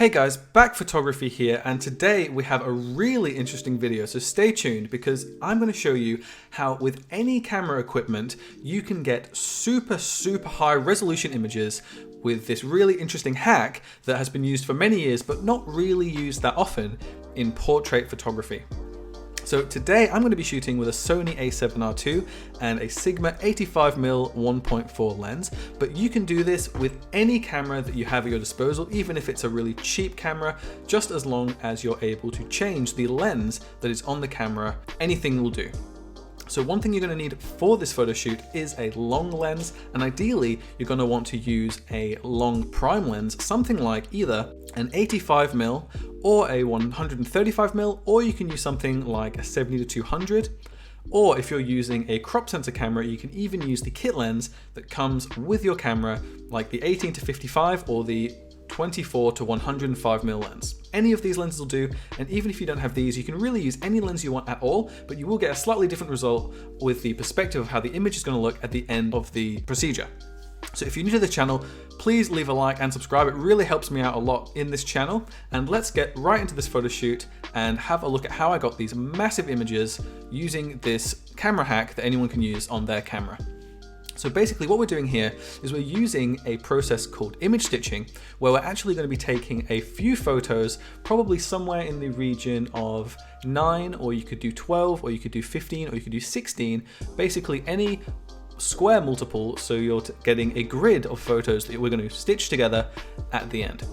Hey guys, Back Photography here, and today we have a really interesting video, so stay tuned because I'm going to show you how with any camera equipment you can get super high resolution images with this really interesting hack that has been used for many years but not really used that often in portrait photography. So today I'm going to be shooting with a Sony a7R II and a Sigma 85mm 1.4 lens, but you can do this with any camera that you have at your disposal, even if it's a really cheap camera, just as long as you're able to change the lens that is on the camera. Anything will do. So one thing you're going to need for this photo shoot is a long lens, and ideally you're going to want to use a long prime lens, something like either an 85mm or a 135mm, or you can use something like a 70-200, or if you're using a crop sensor camera, you can even use the kit lens that comes with your camera, like the 18-55 or the 24-105mm lens. Any of these lenses will do, and even if you don't have these, you can really use any lens you want at all, but you will get a slightly different result with the perspective of how the image is going to look at the end of the procedure. So if you're new to the channel, please leave a like and subscribe. It really helps me out a lot in this channel. And let's get right into this photo shoot and have a look at how I got these massive images using this camera hack that anyone can use on their camera. So basically what we're doing here is we're using a process called image stitching, where we're actually going to be taking a few photos, probably somewhere in the region of 9, or you could do 12, or you could do 15, or you could do 16, basically any square multiple, so you're getting a grid of photos that we're going to stitch together at the end.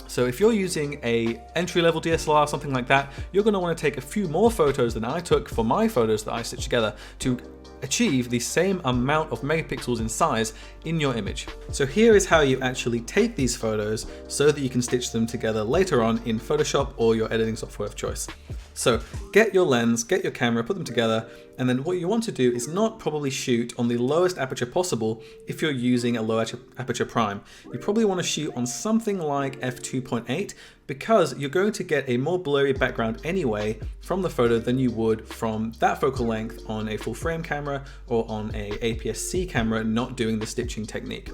So if you're using a entry-level DSLR, something like that, you're going to want to take a few more photos than I took for my photos that I stitched together to achieve the same amount of megapixels in size in your image. So here is how you actually take these photos so that you can stitch them together later on in Photoshop or your editing software of choice. So get your lens, get your camera, put them together, and then what you want to do is not probably shoot on the lowest aperture possible if you're using a low aperture prime. You probably want to shoot on something like f2.8 because you're going to get a more blurry background anyway from the photo than you would from that focal length on a full frame camera or on a APS-C camera not doing the stitching technique.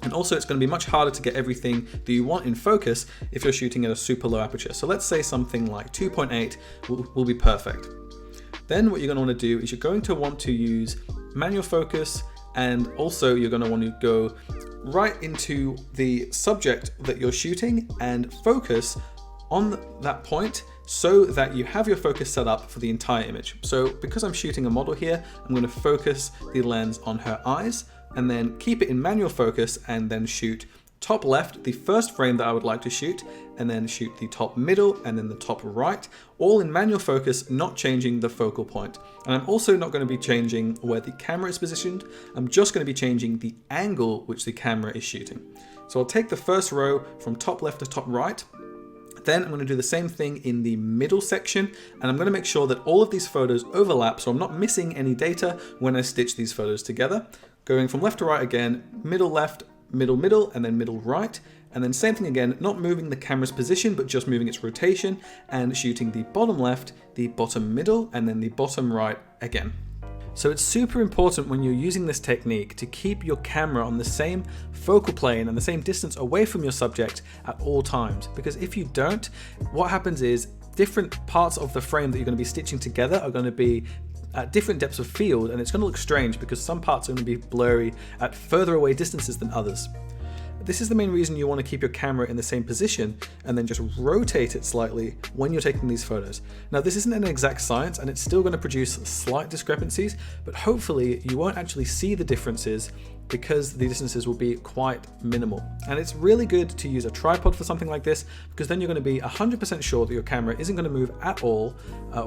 And also it's going to be much harder to get everything that you want in focus if you're shooting at a super low aperture. So let's say something like 2.8 will be perfect. Then what you're going to want to do is you're going to want to use manual focus, and also you're going to want to go right into the subject that you're shooting and focus on that point so that you have your focus set up for the entire image. So because I'm shooting a model here, I'm going to focus the lens on her eyes and then keep it in manual focus and then shoot top left, the first frame that I would like to shoot, and then shoot the top middle and then the top right, all in manual focus, not changing the focal point. And I'm also not going to be changing where the camera is positioned. I'm just going to be changing the angle which the camera is shooting. So I'll take the first row from top left to top right. Then I'm going to do the same thing in the middle section, and I'm going to make sure that all of these photos overlap so I'm not missing any data when I stitch these photos together. Going from left to right again, middle left, middle, and then middle right. And then same thing again, not moving the camera's position, but just moving its rotation and shooting the bottom left, the bottom middle, and then the bottom right again. So it's super important when you're using this technique to keep your camera on the same focal plane and the same distance away from your subject at all times. Because if you don't, what happens is different parts of the frame that you're going to be stitching together are going to be at different depths of field, and it's going to look strange because some parts are going to be blurry at further away distances than others. This is the main reason you want to keep your camera in the same position and then just rotate it slightly when you're taking these photos. Now this isn't an exact science and it's still going to produce slight discrepancies, but hopefully you won't actually see the differences because the distances will be quite minimal. And it's really good to use a tripod for something like this because then you're going to be 100% sure that your camera isn't going to move at all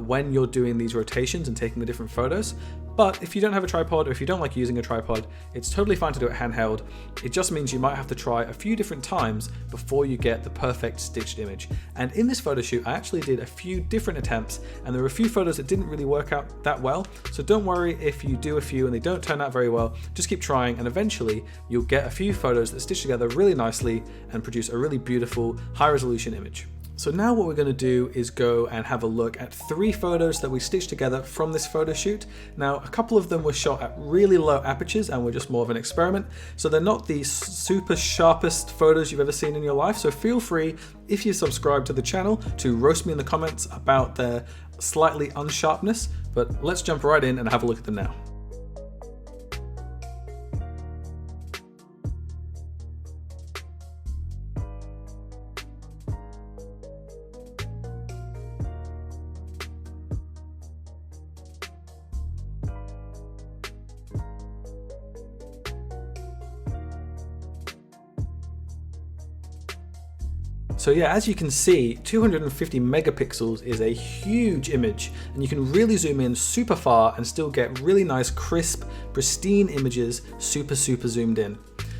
when you're doing these rotations and taking the different photos. But if you don't have a tripod, or if you don't like using a tripod, it's totally fine to do it handheld. It just means you might have to try a few different times before you get the perfect stitched image. And in this photo shoot, I actually did a few different attempts, and there were a few photos that didn't really work out that well. So don't worry if you do a few and they don't turn out very well, just keep trying, and eventually you'll get a few photos that stitch together really nicely and produce a really beautiful high resolution image. So now what we're going to do is go and have a look at 3 photos that we stitched together from this photo shoot. Now, a couple of them were shot at really low apertures and were just more of an experiment. So they're not the super sharpest photos you've ever seen in your life. So feel free, if you subscribe to the channel, to roast me in the comments about their slightly unsharpness. But let's jump right in and have a look at them now. So yeah, as you can see, 250 megapixels is a huge image, and you can really zoom in super far and still get really nice, crisp, pristine images, super zoomed in.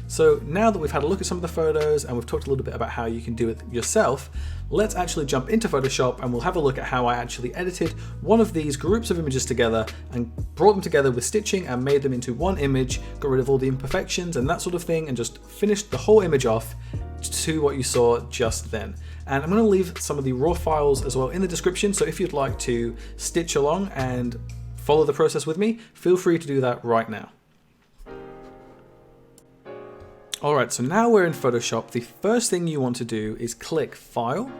So now that we've had a look at some of the photos and we've talked a little bit about how you can do it yourself, let's actually jump into Photoshop and we'll have a look at how I actually edited one of these groups of images together and brought them together with stitching and made them into one image, got rid of all the imperfections and that sort of thing, and just finished the whole image off to what you saw just then. And I'm going to leave some of the raw files as well in the description, so if you'd like to stitch along and follow the process with me, feel free to do that right now. Alright, so now we're in Photoshop. The first thing you want to do is click File,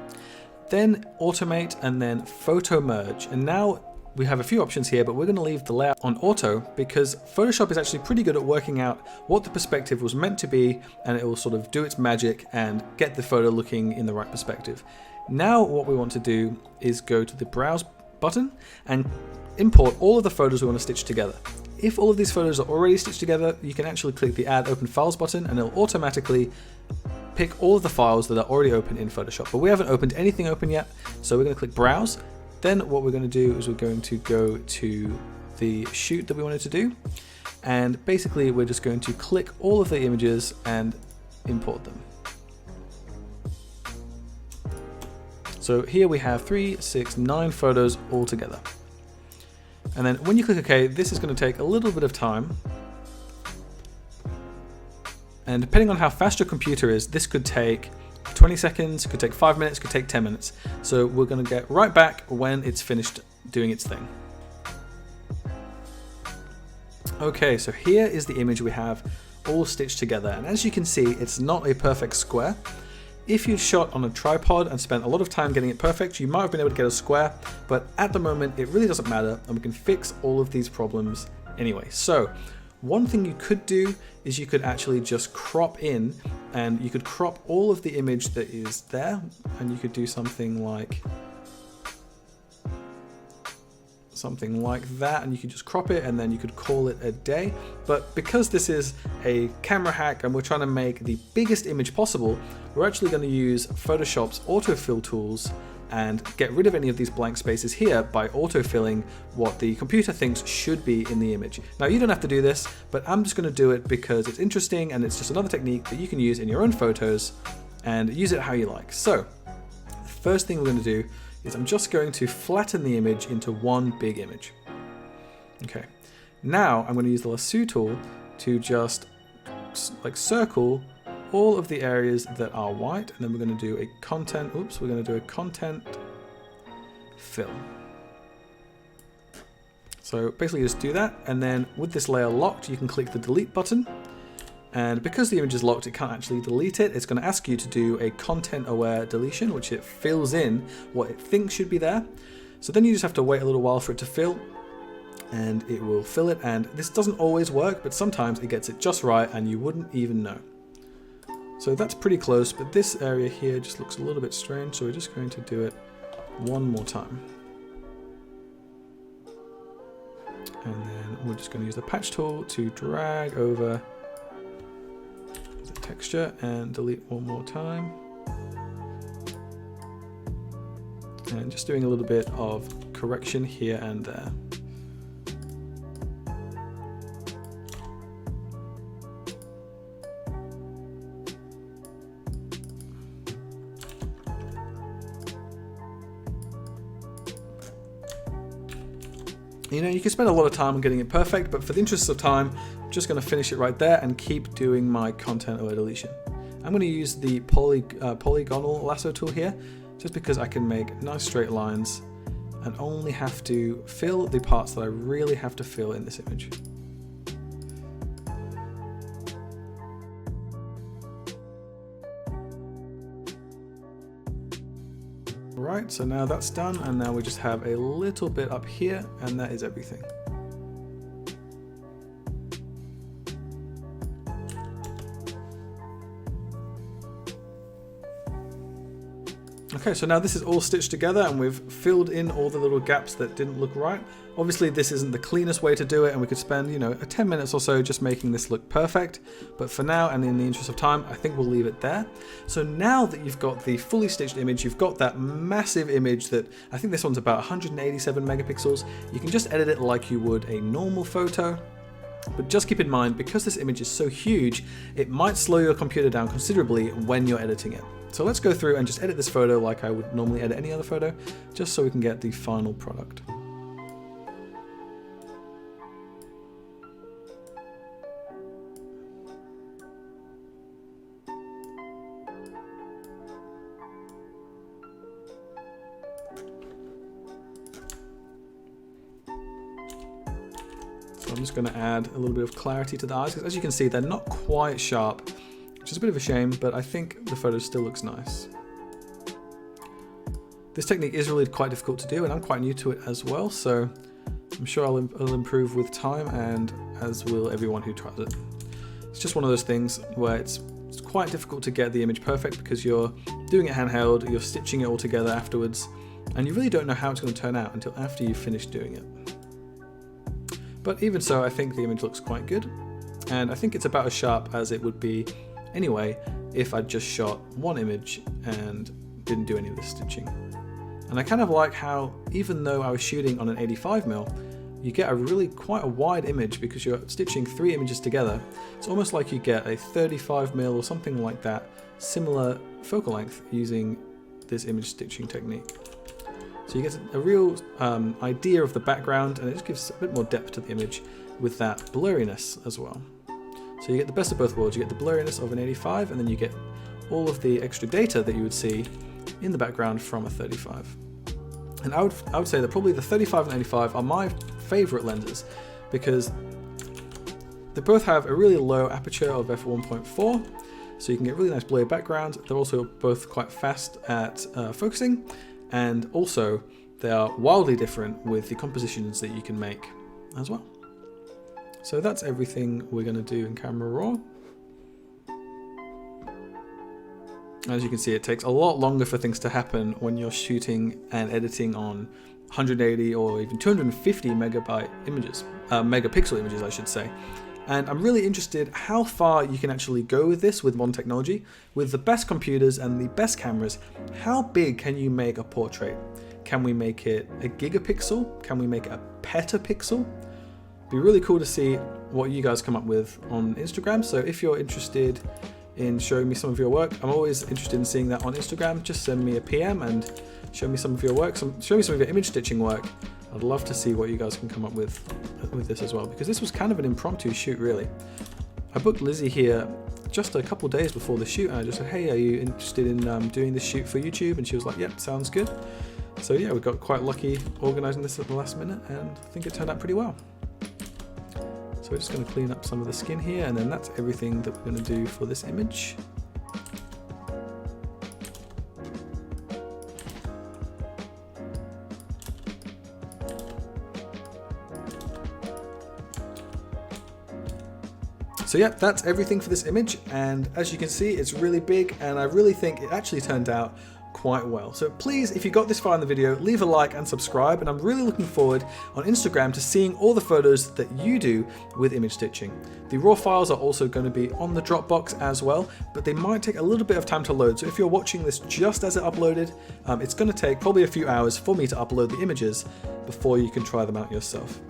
then Automate, and then Photo Merge. And now we have a few options here, but we're going to leave the layout on auto because Photoshop is actually pretty good at working out what the perspective was meant to be, and it will sort of do its magic and get the photo looking in the right perspective. Now what we want to do is go to the Browse button and import all of the photos we want to stitch together. If all of these photos are already stitched together, you can actually click the Add Open Files button and it'll automatically pick all of the files that are already open in Photoshop. But we haven't opened anything open yet, so we're going to click Browse. Then what we're going to do is we're going to go to the shoot that we wanted to do, and basically we're just going to click all of the images and import them. So here we have 3, 6, 9 photos all together. And then when you click OK, this is going to take a little bit of time. And depending on how fast your computer is, this could take 20 seconds, could take 5 minutes, could take 10 minutes. So we're going to get right back when it's finished doing its thing. Okay, so here is the image we have all stitched together. And as you can see, it's not a perfect square. If you'd shot on a tripod and spent a lot of time getting it perfect, you might have been able to get a square, but at the moment it really doesn't matter, and we can fix all of these problems anyway. So one thing you could do is you could actually just crop in, and you could crop all of the image that is there, and you could do something like that, and you could just crop it and then you could call it a day. But because this is a camera hack and we're trying to make the biggest image possible, we're actually going to use Photoshop's autofill tools and get rid of any of these blank spaces here by autofilling what the computer thinks should be in the image. Now you don't have to do this, but I'm just going to do it because it's interesting and it's just another technique that you can use in your own photos and use it how you like. So the first thing we're going to do is I'm just going to flatten the image into one big image. Okay, now I'm going to use the lasso tool to just like circle all of the areas that are white, and then we're going to do a content fill. So basically just do that, and then with this layer locked, you can click the delete button. And because the image is locked, it can't actually delete it. It's going to ask you to do a content-aware deletion, which it fills in what it thinks should be there. So then you just have to wait a little while for it to fill, and it will fill it. And this doesn't always work, but sometimes it gets it just right, and you wouldn't even know. So that's pretty close, but this area here just looks a little bit strange, so we're just going to do it one more time. And then we're just going to use the patch tool to drag over texture and delete one more time, and just doing a little bit of correction here and there. You know, you can spend a lot of time on getting it perfect, but for the interest of time, I'm just going to finish it right there and keep doing my content aware deletion. I'm going to use the polygonal lasso tool here just because I can make nice straight lines and only have to fill the parts that I really have to fill in this image. Right, so now that's done, and now we just have a little bit up here, and that is everything. Okay, so now this is all stitched together and we've filled in all the little gaps that didn't look right. Obviously this isn't the cleanest way to do it, and we could spend, 10 minutes or so just making this look perfect. But for now, and in the interest of time, I think we'll leave it there. So now that you've got the fully stitched image, you've got that massive image that, I think this one's about 187 megapixels. You can just edit it like you would a normal photo. But just keep in mind, because this image is so huge, it might slow your computer down considerably when you're editing it. So let's go through and just edit this photo like I would normally edit any other photo, just so we can get the final product. So I'm just going to add a little bit of clarity to the eyes, because as you can see, they're not quite sharp, which is a bit of a shame, but I think the photo still looks nice. This technique is really quite difficult to do, and I'm quite new to it as well, so I'm sure I'll improve with time, and as will everyone who tries it. It's just one of those things where it's quite difficult to get the image perfect, because you're doing it handheld, you're stitching it all together afterwards, and you really don't know how it's going to turn out until after you've finished doing it. But even so, I think the image looks quite good, and I think it's about as sharp as it would be anyway if I just shot one image and didn't do any of this stitching. And I kind of like how, even though I was shooting on an 85mm, you get quite a wide image because you're stitching 3 images together. It's almost like you get a 35mm or something like that, similar focal length using this image stitching technique. So you get a real idea of the background, and it just gives a bit more depth to the image with that blurriness as well. So you get the best of both worlds. You get the blurriness of an 85, and then you get all of the extra data that you would see in the background from a 35. And I would say that probably the 35 and 85 are my favorite lenses, because they both have a really low aperture of f1.4, so you can get really nice blurry backgrounds. They're also both quite fast at focusing, and also they are wildly different with the compositions that you can make as well. So that's everything we're going to do in Camera Raw. As you can see, it takes a lot longer for things to happen when you're shooting and editing on 180 or even 250 megapixel images, I should say. And I'm really interested how far you can actually go with this with modern technology. With the best computers and the best cameras, how big can you make a portrait? Can we make it a gigapixel? Can we make it a petapixel? Be really cool to see what you guys come up with on Instagram. So if you're interested in showing me some of your work, I'm always interested in seeing that on Instagram. Just send me a PM and show me some of your work, show me some of your image stitching work. I'd love to see what you guys can come up with this as well, because this was kind of an impromptu shoot, really. I booked Lizzie here just a couple days before the shoot, and I just said, hey, are you interested in doing this shoot for YouTube? And she was like, yep, sounds good. So yeah, we got quite lucky organizing this at the last minute, and I think it turned out pretty well. So we're just going to clean up some of the skin here, and then that's everything that we're going to do for this image. So yeah, that's everything for this image, and as you can see, it's really big, and I really think it actually turned out quite well. So please, if you got this far in the video, leave a like and subscribe, and I'm really looking forward on Instagram to seeing all the photos that you do with image stitching. The raw files are also going to be on the Dropbox as well, but they might take a little bit of time to load. So if you're watching this just as it uploaded, it's going to take probably a few hours for me to upload the images before you can try them out yourself.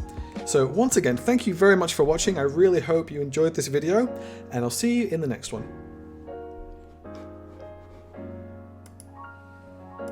So once again, thank you very much for watching. I really hope you enjoyed this video, and I'll see you in the next one.